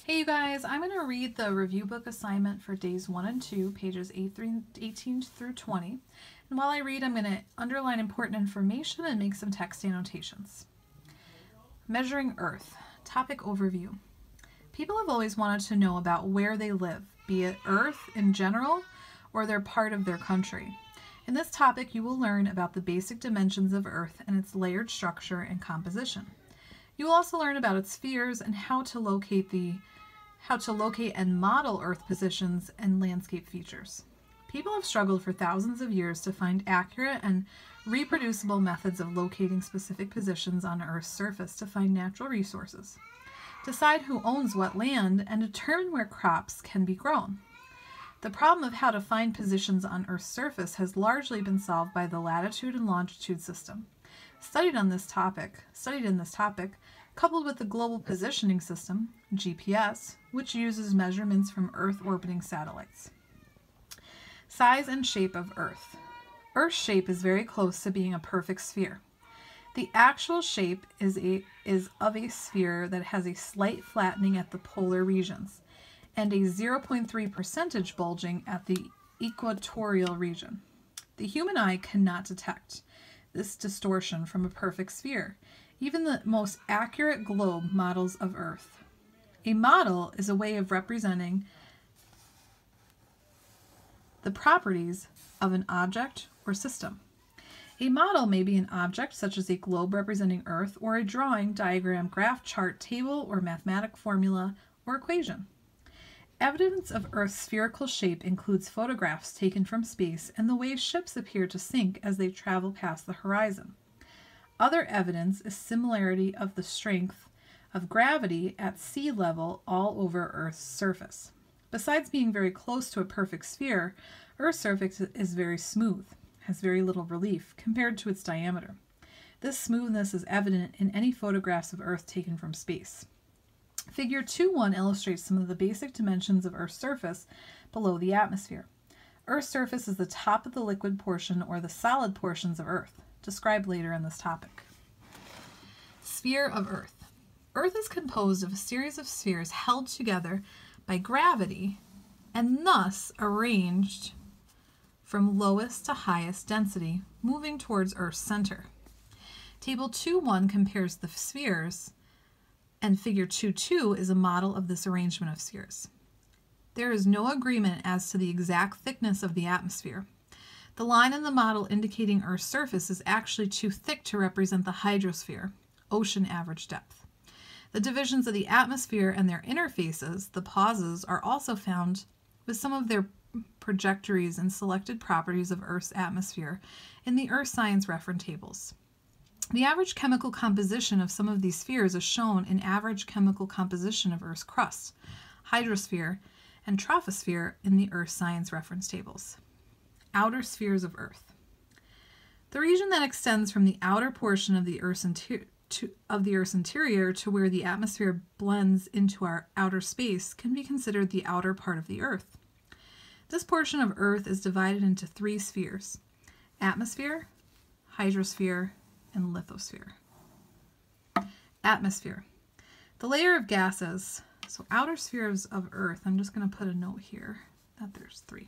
Hey you guys, I'm going to read the review book assignment for days 1 and 2, pages 18 through 20. And while I read, I'm going to underline important information and make some text annotations. Measuring Earth. Topic overview. People have always wanted to know about where they live, be it Earth in general or they're part of their country. In this topic, you will learn about the basic dimensions of Earth and its layered structure and composition. You will also learn about its spheres and how to locate and model Earth positions and landscape features. People have struggled for thousands of years to find accurate and reproducible methods of locating specific positions on Earth's surface to find natural resources, decide who owns what land, and determine where crops can be grown. The problem of how to find positions on Earth's surface has largely been solved by the latitude and longitude system. Studied in this topic, coupled with the Global Positioning System, GPS, which uses measurements from Earth-orbiting satellites. Size and shape of Earth. Earth's shape is very close to being a perfect sphere. The actual shape is of a sphere that has a slight flattening at the polar regions and a 0.3% bulging at the equatorial region. The human eye cannot detect this distortion from a perfect sphere, even the most accurate globe models of Earth. A model is a way of representing the properties of an object or system. A model may be an object such as a globe representing Earth, or a drawing, diagram, graph, chart, table, or mathematic formula or equation. Evidence of Earth's spherical shape includes photographs taken from space and the way ships appear to sink as they travel past the horizon. Other evidence is similarity of the strength of gravity at sea level all over Earth's surface. Besides being very close to a perfect sphere, Earth's surface is very smooth, has very little relief compared to its diameter. This smoothness is evident in any photographs of Earth taken from space. Figure 2.1 illustrates some of the basic dimensions of Earth's surface below the atmosphere. Earth's surface is the top of the liquid portion or the solid portions of Earth, described later in this topic. Sphere of Earth. Earth is composed of a series of spheres held together by gravity and thus arranged from lowest to highest density, moving towards Earth's center. Table 2.1 compares the spheres, and Figure 2.2 is a model of this arrangement of spheres. There is no agreement as to the exact thickness of the atmosphere. The line in the model indicating Earth's surface is actually too thick to represent the hydrosphere, ocean average depth. The divisions of the atmosphere and their interfaces, the pauses, are also found with some of their trajectories and selected properties of Earth's atmosphere in the Earth Science reference tables. The average chemical composition of some of these spheres is shown in average chemical composition of Earth's crust, hydrosphere, and troposphere in the Earth Science reference tables. Outer spheres of Earth. The region that extends from the outer portion of the Earth's interior to where the atmosphere blends into our outer space can be considered the outer part of the Earth. This portion of Earth is divided into 3 spheres: atmosphere, hydrosphere, and lithosphere. Atmosphere. The layer of gases. So outer spheres of Earth, I'm just going to put a note here that there's 3.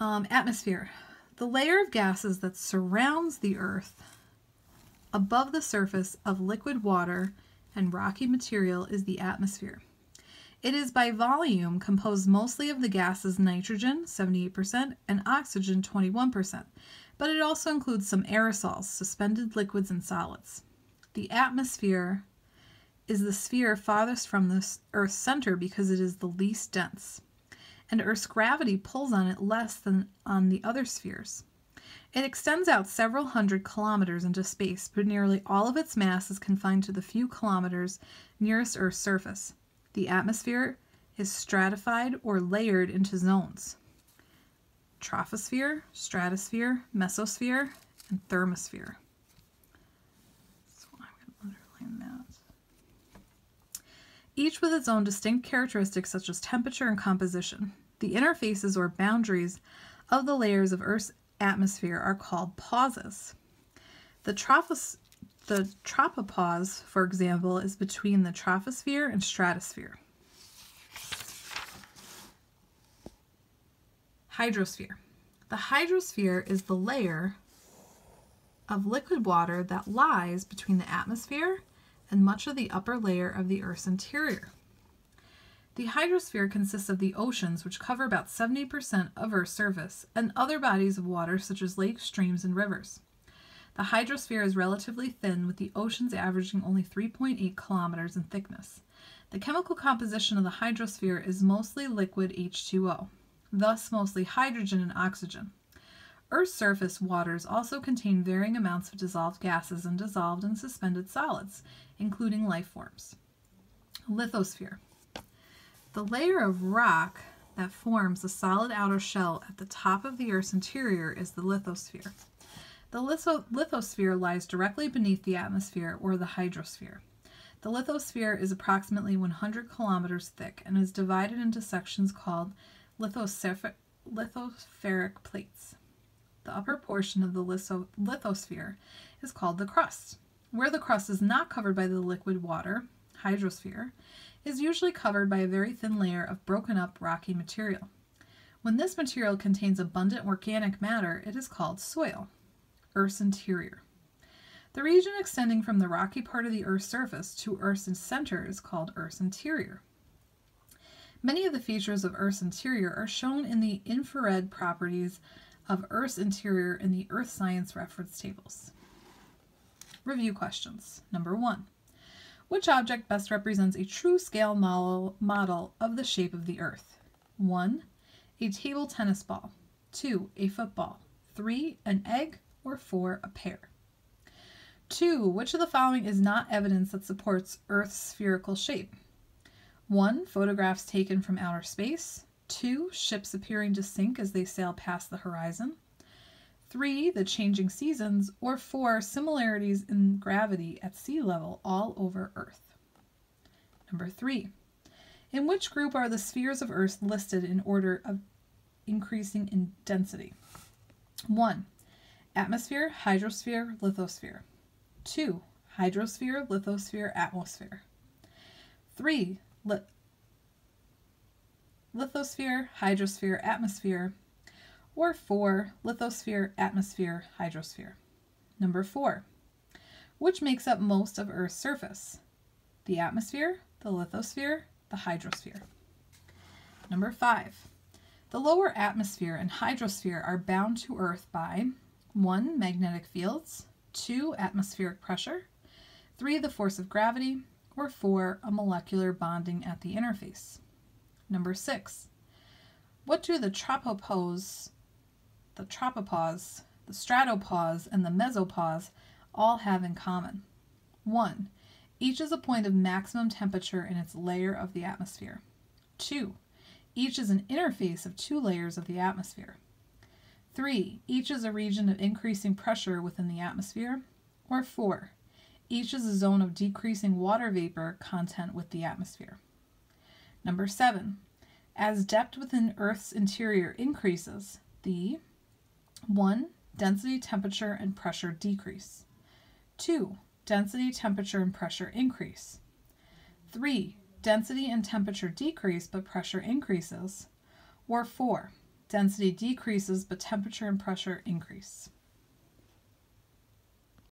Atmosphere. The layer of gases that surrounds the Earth above the surface of liquid water and rocky material is the atmosphere. It is by volume composed mostly of the gases nitrogen, 78%, and oxygen, 21%, but it also includes some aerosols, suspended liquids, and solids. The atmosphere is the sphere farthest from the Earth's center because it is the least dense, and Earth's gravity pulls on it less than on the other spheres. It extends out several hundred kilometers into space, but nearly all of its mass is confined to the few kilometers nearest Earth's surface. The atmosphere is stratified or layered into zones: troposphere, stratosphere, mesosphere, and thermosphere. So I'm going to underline that. Each with its own distinct characteristics such as temperature and composition. The interfaces or boundaries of the layers of Earth's atmosphere are called pauses. The The tropopause, for example, is between the troposphere and stratosphere. Hydrosphere. The hydrosphere is the layer of liquid water that lies between the atmosphere and much of the upper layer of the Earth's interior. The hydrosphere consists of the oceans, which cover about 70% of Earth's surface, and other bodies of water such as lakes, streams, and rivers. The hydrosphere is relatively thin, with the oceans averaging only 3.8 kilometers in thickness. The chemical composition of the hydrosphere is mostly liquid H2O, thus mostly hydrogen and oxygen. Earth's surface waters also contain varying amounts of dissolved gases and dissolved and suspended solids, including life forms. Lithosphere. The layer of rock that forms the solid outer shell at the top of the Earth's interior is the lithosphere. The lithosphere lies directly beneath the atmosphere, or the hydrosphere. The lithosphere is approximately 100 kilometers thick and is divided into sections called lithospheric plates. The upper portion of the lithosphere is called the crust. Where the crust is not covered by the liquid water, hydrosphere, is usually covered by a very thin layer of broken up rocky material. When this material contains abundant organic matter, it is called soil. Earth's interior. The region extending from the rocky part of the Earth's surface to Earth's center is called Earth's interior. Many of the features of Earth's interior are shown in the infrared properties of Earth's interior in the Earth Science reference tables. Review questions. Number 1. Which object best represents a true scale model of the shape of the Earth? 1. A table tennis ball. 2. A football. 3. An egg. Or 4. A pear. 2. Which of the following is not evidence that supports Earth's spherical shape? 1. Photographs taken from outer space. 2. Ships appearing to sink as they sail past the horizon. 3. The changing seasons. Or 4. Similarities in gravity at sea level all over Earth. Number 3. In which group are the spheres of Earth listed in order of increasing in density? 1. Atmosphere, hydrosphere, lithosphere. 2. Hydrosphere, lithosphere, atmosphere. 3. Lithosphere, hydrosphere, atmosphere. Or 4. Lithosphere, atmosphere, hydrosphere. Number 4. Which makes up most of Earth's surface? The atmosphere, the lithosphere, the hydrosphere. Number 5. The lower atmosphere and hydrosphere are bound to Earth by 1. Magnetic fields. 2. Atmospheric pressure. 3. The force of gravity. Or 4. A molecular bonding at the interface. Number 6. What do the tropopause, the stratopause, and the mesopause all have in common? 1. Each is a point of maximum temperature in its layer of the atmosphere. 2. Each is an interface of 2 layers of the atmosphere. 3. Each is a region of increasing pressure within the atmosphere. Or 4. Each is a zone of decreasing water vapor content with the atmosphere. Number 7. As depth within Earth's interior increases, the 1. Density, temperature, and pressure decrease. 2. Density, temperature, and pressure increase. 3. Density and temperature decrease but pressure increases. Or 4. Density decreases but temperature and pressure increase.